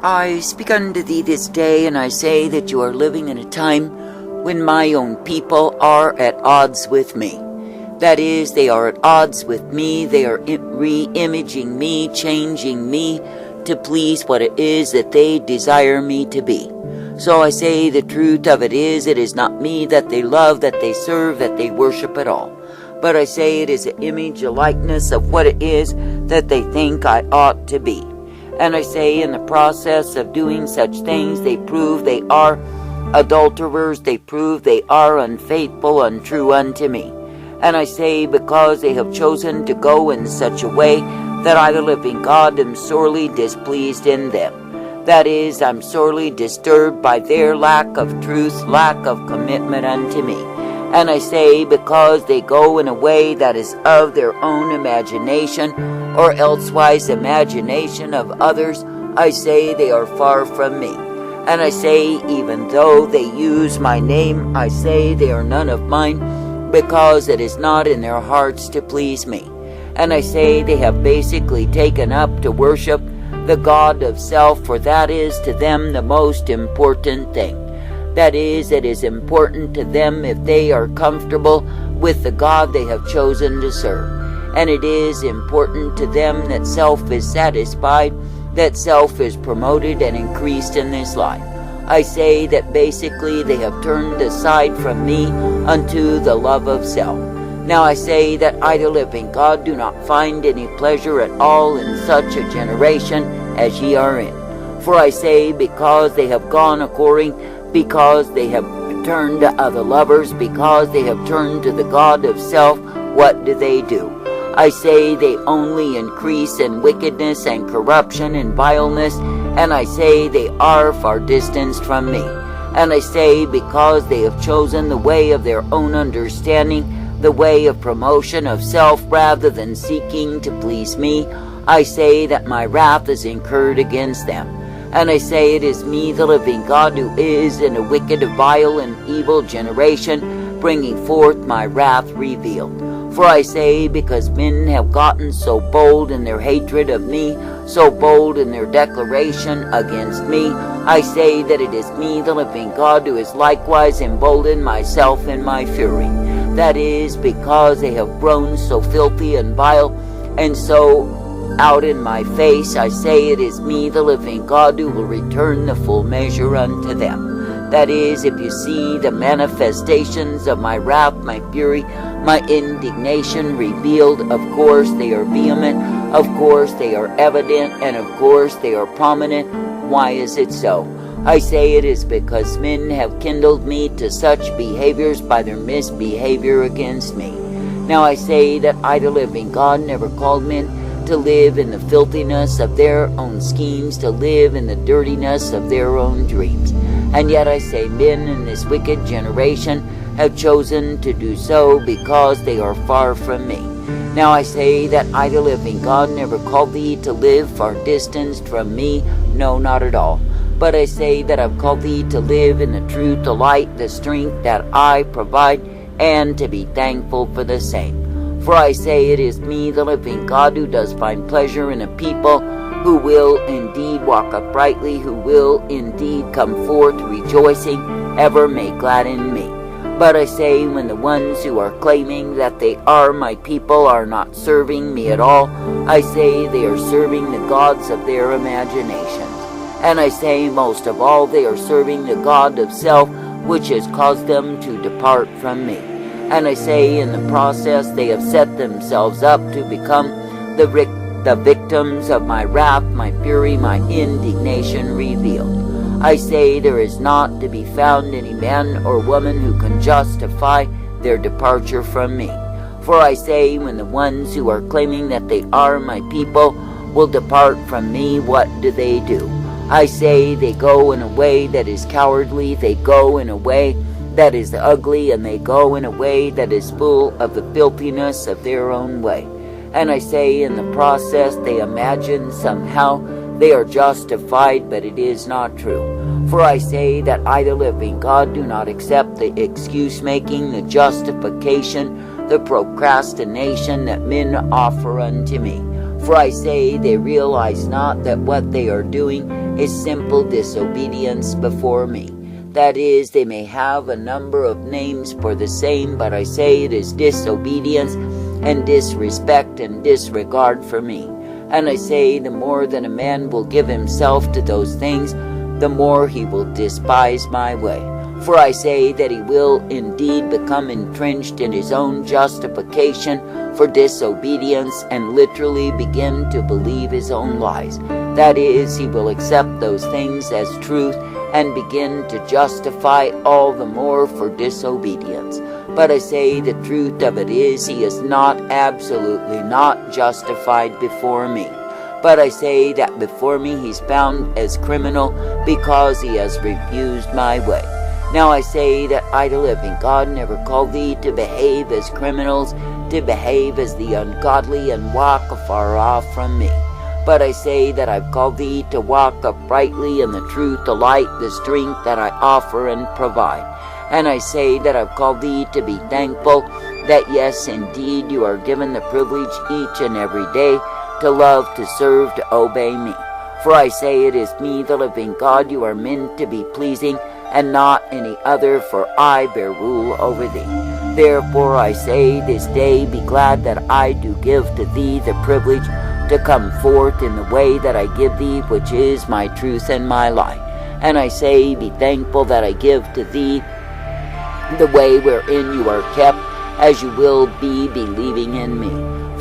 I speak unto thee this day, and I say that you are living in a time when my own people are at odds with me. That is, they are at odds with me. They are re-imaging me, changing me to please what it is that they desire me to be. So I say the truth of it is not me that they love, that they serve, that they worship at all. But I say it is an image, a likeness of what it is that they think I ought to be. And I say in the process of doing such things, they prove they are adulterers, they prove they are unfaithful, untrue unto me. And I say because they have chosen to go in such a way that I, the living God, am sorely displeased in them. That is, I'm sorely disturbed by their lack of truth, lack of commitment unto me. And I say because they go in a way that is of their own imagination, or elsewise imagination of others, I say they are far from me. And I say even though they use my name, I say they are none of mine, because it is not in their hearts to please me. And I say they have basically taken up to worship the God of self, for that is to them the most important thing. That is, it is important to them if they are comfortable with the God they have chosen to serve. And it is important to them that self is satisfied, that self is promoted and increased in this life. I say that basically they have turned aside from me unto the love of self. Now I say that I, the living God, do not find any pleasure at all in such a generation as ye are in. For I say, because they have gone because they have turned to other lovers, because they have turned to the God of self, what do? I say they only increase in wickedness and corruption and vileness, and I say they are far distanced from me. And I say because they have chosen the way of their own understanding, the way of promotion of self rather than seeking to please me, I say that my wrath is incurred against them. And I say it is me, the living God, who is in a wicked, vile, and evil generation, bringing forth my wrath revealed. For I say, because men have gotten so bold in their hatred of me, so bold in their declaration against me, I say that it is me, the living God, who is likewise emboldened myself in my fury. That is, because they have grown so filthy and vile, and so out in my face, I say it is me, the living God, who will return the full measure unto them. That is, if you see the manifestations of my wrath, my fury, my indignation revealed, of course they are vehement, of course they are evident, and of course they are prominent. Why is it so? I say it is because men have kindled me to such behaviors by their misbehavior against me. Now I say that I, the living God, never called men to live in the filthiness of their own schemes, to live in the dirtiness of their own dreams. And yet I say men in this wicked generation have chosen to do so because they are far from me. Now I say that I, the living God, never called thee to live far distanced from me, no, not at all. But I say that I've called thee to live in the truth, the light, the strength that I provide, and to be thankful for the same. For I say it is me, the living God, who does find pleasure in a people who will indeed walk uprightly, who will indeed come forth rejoicing, ever make glad in me. But I say when the ones who are claiming that they are my people are not serving me at all, I say they are serving the gods of their imaginations. And I say most of all they are serving the God of self, which has caused them to depart from me. And I say in the process they have set themselves up to become the victims of my wrath, my fury, my indignation revealed. I say there is not to be found any man or woman who can justify their departure from me. For I say when the ones who are claiming that they are my people will depart from me, what do? I say they go in a way that is cowardly, they go in a way that is ugly, and they go in a way that is full of the filthiness of their own way. And I say in the process they imagine somehow they are justified, but it is not true. For I say that I, the living God, do not accept the excuse-making, the justification, the procrastination that men offer unto me. For I say they realize not that what they are doing is simple disobedience before me. That is, they may have a number of names for the same, but I say it is disobedience and disrespect and disregard for me. And I say the more that a man will give himself to those things, the more he will despise my way. For I say that he will indeed become entrenched in his own justification for disobedience and literally begin to believe his own lies. That is, he will accept those things as truth and begin to justify all the more for disobedience. But I say the truth of it is he is not, absolutely not justified before me. But I say that before me he's found as criminal because he has refused my way. Now I say that I, the living God, never called thee to behave as criminals, to behave as the ungodly, and walk afar off from me. But I say that I've called thee to walk uprightly in the truth, the light, the strength that I offer and provide. And I say that I've called thee to be thankful that yes, indeed, you are given the privilege each and every day to love, to serve, to obey me. For I say it is me, the living God, you are meant to be pleasing, and not any other, for I bear rule over thee. Therefore I say this day, be glad that I do give to thee the privilege to come forth in the way that I give thee, which is my truth and my life. And I say, be thankful that I give to thee the way wherein you are kept, as you will be believing in me.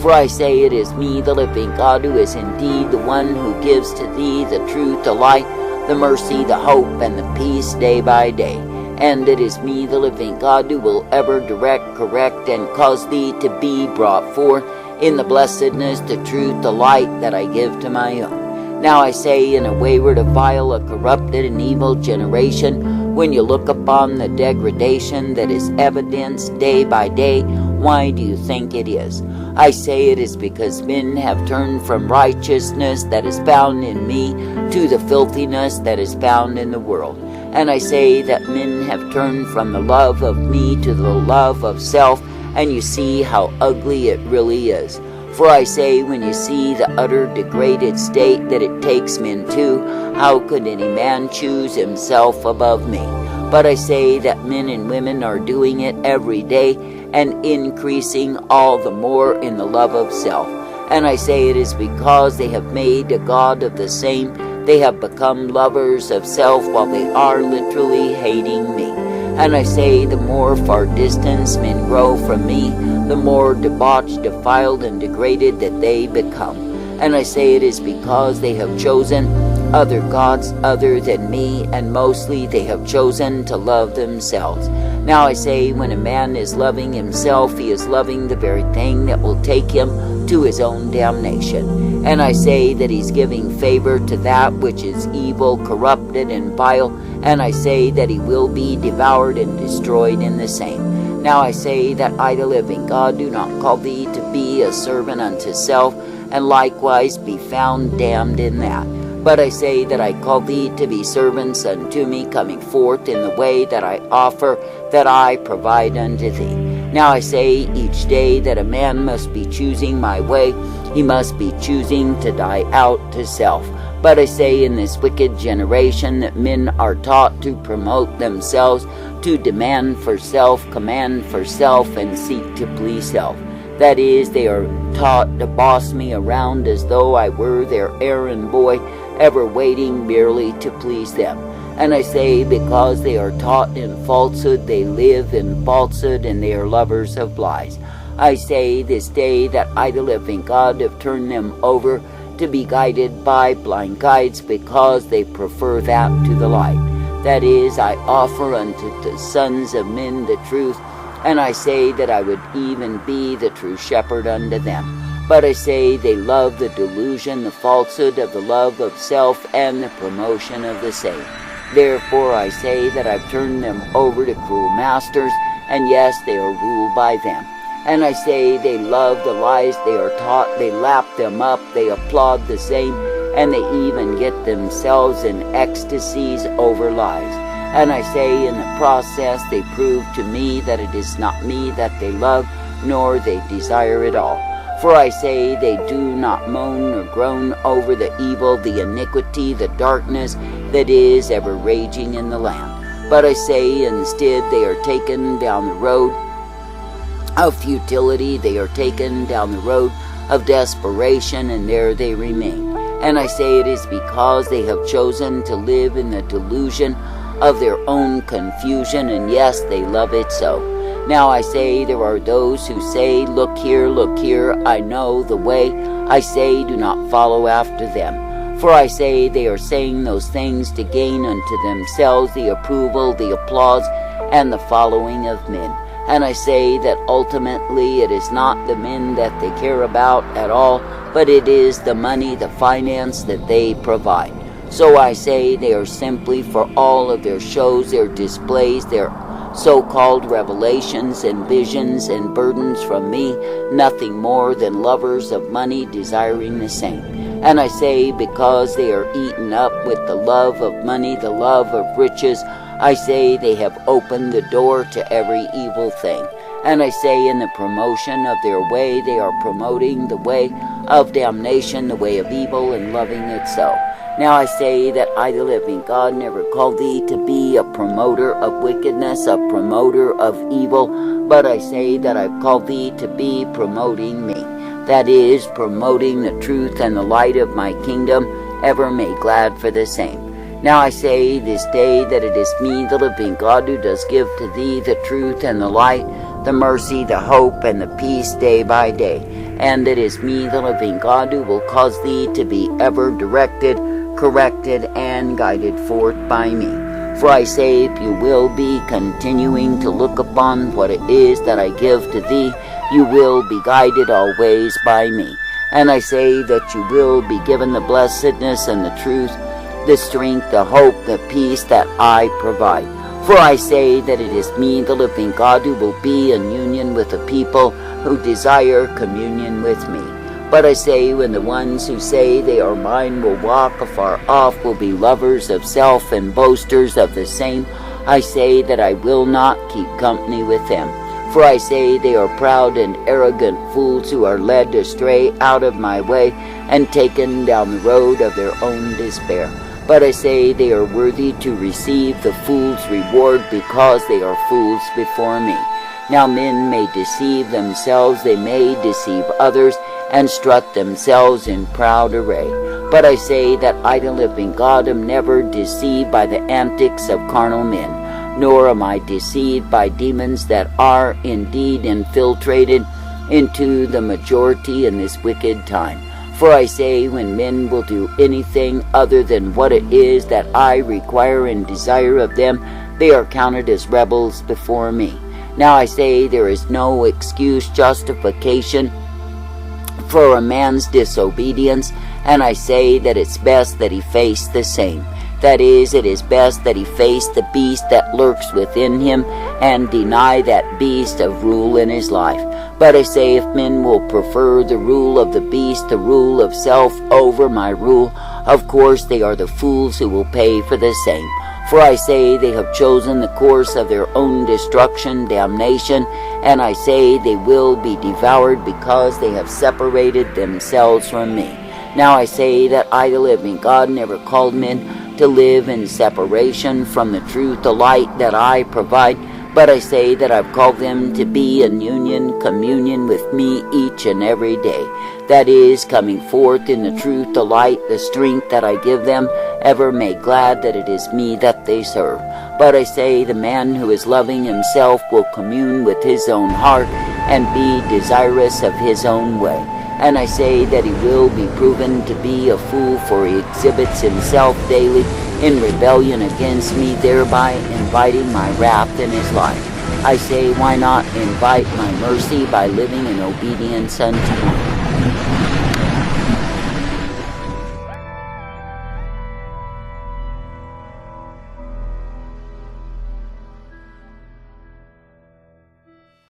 For I say it is me, the living God, who is indeed the one who gives to thee the truth, the light, the mercy, the hope, and the peace day by day. And it is me, the living God, who will ever direct, correct, and cause thee to be brought forth in the blessedness, the truth, the light that I give to my own. Now I say, in a wayward, a vile, a corrupted, and evil generation, when you look upon the degradation that is evidenced day by day, why do you think it is? I say it is because men have turned from righteousness that is found in me to the filthiness that is found in the world. And I say that men have turned from the love of me to the love of self, and you see how ugly it really is. For I say, when you see the utter degraded state that it takes men to, how could any man choose himself above me? But I say that men and women are doing it every day, and increasing all the more in the love of self. And I say it is because they have made a god of the same. They have become lovers of self while they are literally hating me. And I say the more far distance men grow from me, the more debauched, defiled, and degraded that they become. And I say it is because they have chosen other gods other than me, and mostly they have chosen to love themselves. Now I say, when a man is loving himself, he is loving the very thing that will take him to his own damnation. And I say that he's giving favor to that which is evil, corrupted, and vile, and I say that he will be devoured and destroyed in the same. Now I say that I, the living God, do not call thee to be a servant unto self, and likewise be found damned in that. But I say that I call thee to be servants unto me, coming forth in the way that I offer, that I provide unto thee. Now I say each day that a man must be choosing my way, he must be choosing to die out to self. But I say in this wicked generation that men are taught to promote themselves, to demand for self, command for self, and seek to please self. That is, they are taught to boss me around as though I were their errand boy, ever waiting merely to please them. And I say, because they are taught in falsehood, they live in falsehood, and they are lovers of lies. I say this day that I, the living God, have turned them over to be guided by blind guides, because they prefer that to the light. That is, I offer unto the sons of men the truth, and I say that I would even be the true shepherd unto them. But I say they love the delusion, the falsehood of the love of self, and the promotion of the same. Therefore I say that I've turned them over to cruel masters, and yes, they are ruled by them. And I say they love the lies they are taught, they lap them up, they applaud the same, and they even get themselves in ecstasies over lies. And I say in the process they prove to me that it is not me that they love, nor they desire at all. For I say they do not moan or groan over the evil, the iniquity, the darkness that is ever raging in the land. But I say instead they are taken down the road of futility, they are taken down the road of desperation, and there they remain. And I say it is because they have chosen to live in the delusion of their own confusion, and yes, they love it so. Now I say there are those who say, look here, I know the way. I say, do not follow after them. For I say they are saying those things to gain unto themselves the approval, the applause, and the following of men. And I say that ultimately it is not the men that they care about at all, but it is the money, the finance that they provide. So I say they are simply, for all of their shows, their displays, their so-called revelations and visions and burdens from me, nothing more than lovers of money desiring the same. And I say because they are eaten up with the love of money, the love of riches, I say they have opened the door to every evil thing. And I say in the promotion of their way, they are promoting the way of damnation, the way of evil, and loving it so. Now I say that I, the living God, never called thee to be a promoter of wickedness, a promoter of evil, but I say that I've called thee to be promoting me. That is, promoting the truth and the light of my kingdom, ever made glad for the same. Now I say this day that it is me, the living God, who does give to thee the truth and the light, the mercy, the hope, and the peace day by day. And it is me, the living God, who will cause thee to be ever directed, corrected, and guided forth by me. For I say, if you will be continuing to look upon what it is that I give to thee, you will be guided always by me. And I say that you will be given the blessedness and the truth, the strength, the hope, the peace that I provide. For I say that it is me, the living God, who will be in union with the people who desire communion with me. But I say, when the ones who say they are mine will walk afar off, will be lovers of self and boasters of the same, I say that I will not keep company with them. For I say they are proud and arrogant fools who are led astray out of my way and taken down the road of their own despair. But I say they are worthy to receive the fool's reward because they are fools before me. Now men may deceive themselves, they may deceive others, and strut themselves in proud array. But I say that I, the living God, am never deceived by the antics of carnal men, nor am I deceived by demons that are indeed infiltrated into the majority in this wicked time. For I say, when men will do anything other than what it is that I require and desire of them, they are counted as rebels before me. Now I say there is no excuse, justification for a man's disobedience, and I say that it's best that he face the same. That is, it is best that he face the beast that lurks within him and deny that beast of rule in his life. But I say, if men will prefer the rule of the beast, the rule of self, over my rule, of course they are the fools who will pay for the same. For I say they have chosen the course of their own destruction, damnation, and I say they will be devoured because they have separated themselves from me. Now I say that I, the living God, never called men to live in separation from the truth, the light that I provide, but I say that I've called them to be in union, communion with me each and every day. That is, coming forth in the truth, the light, the strength that I give them, ever made glad that it is me that they serve. But I say the man who is loving himself will commune with his own heart and be desirous of his own way. And I say that he will be proven to be a fool, for he exhibits himself daily in rebellion against me, thereby inviting my wrath in his life. I say, why not invite my mercy by living in obedience unto me?